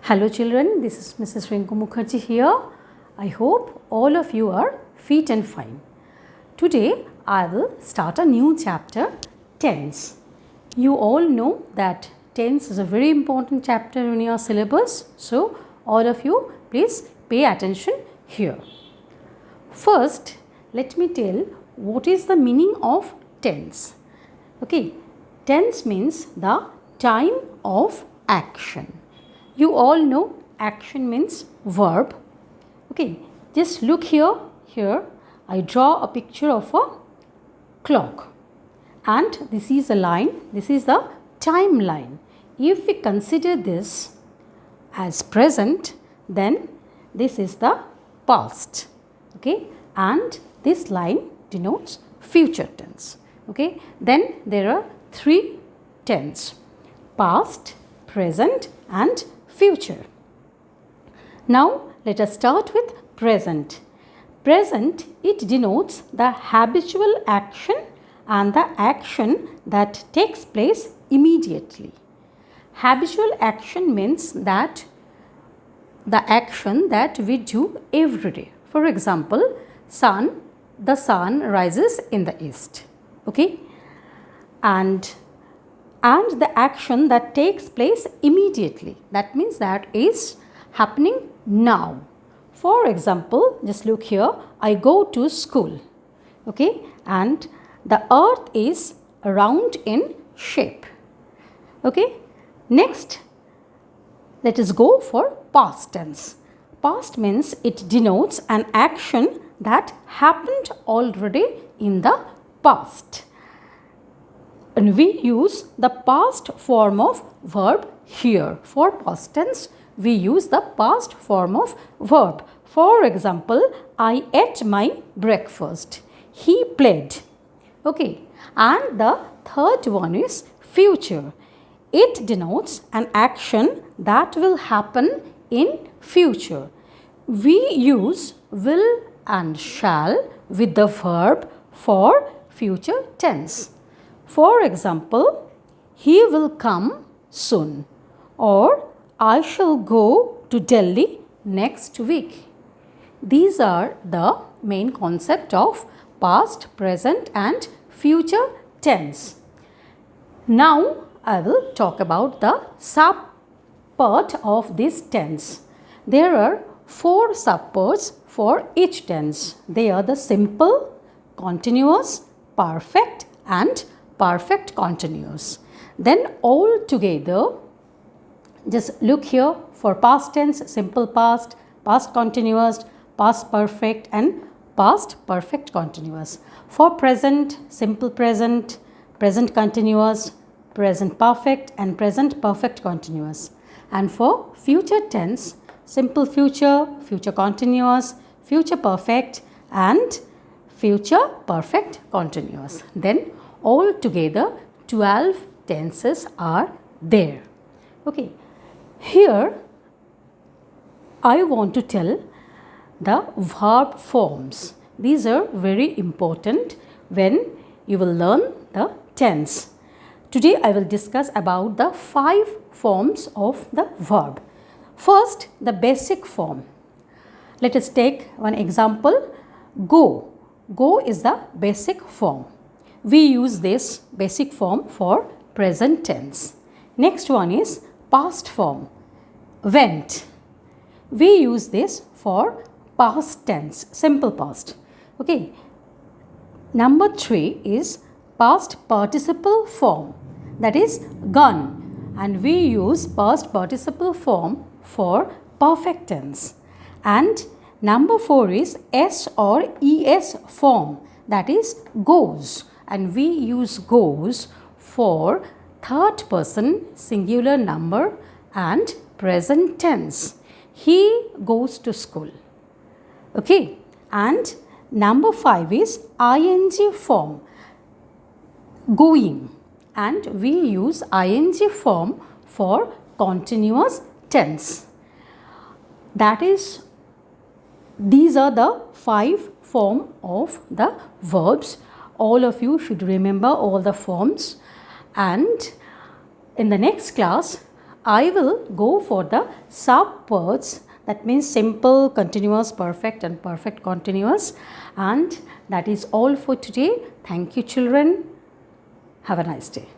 Hello children, this is Mrs. Rinku Mukherjee here. I hope all of you are fit and fine. Today I will start a new chapter, tense. You all know that tense is a very important chapter in your syllabus. So all of you please pay attention here. First, let me tell what is the meaning of tense. Okay, tense means the time of action. You all know action means verb. Okay, just look here. Here I draw a picture of a clock and this is a line. This is the timeline. If we consider this as present, then this is the past. Okay, and this line denotes future tense. Okay, then there are three tense: past, present and future. Now let us start with present. Present, it denotes the habitual action and the action that takes place immediately. Habitual action means that the action that we do every day. For example, the sun rises in the east. Okay, and the action that takes place immediately, that means that is happening now. For example, just look here, I go to school. Okay, and the earth is round in shape. Okay, next let us go for past tense. Past means it denotes an action that happened already in the past. And we use the past form of verb here. For past tense, we use the past form of verb. For example, I ate my breakfast. He played. Okay, and the third one is future. It denotes an action that will happen in future. We use will and shall with the verb for future tense. For example, he will come soon, or I shall go to Delhi next week. These are the main concept of past, present and future tense. Now I will talk about the sub-part of this tense. There are 4 sub-parts for each tense. They are the simple, continuous, perfect and perfect continuous. Then all together, just look here for past tense, simple past, past continuous, past perfect and past perfect continuous. For present, simple present, present continuous, present perfect and present perfect continuous. And for future tense, simple future, future continuous, future perfect and future perfect continuous. Then all together 12 tenses are there. Okay, here I want to tell the verb forms. These are very important when you will learn the tense. Today I will discuss about the 5 forms of the verb. First, the basic form. Let us take one example. Go. Go is the basic form. We use this basic form for present tense. Next one is past form. Went. We use this for past tense, simple past. Okay. Number 3 is past participle form, that is gone, and we use past participle form for perfect tense. And number 4 is S or ES form, that is goes, and we use goes for third person singular number and present tense. He goes to school. Okay, and number 5 is ing form, going, and we use ing form for continuous tense. That is, these are the 5 form of the verbs. All of you should remember all the forms, and in the next class I will go for the subwords, that means simple, continuous, perfect and perfect continuous. And that is all for today. Thank you children. Have a nice day.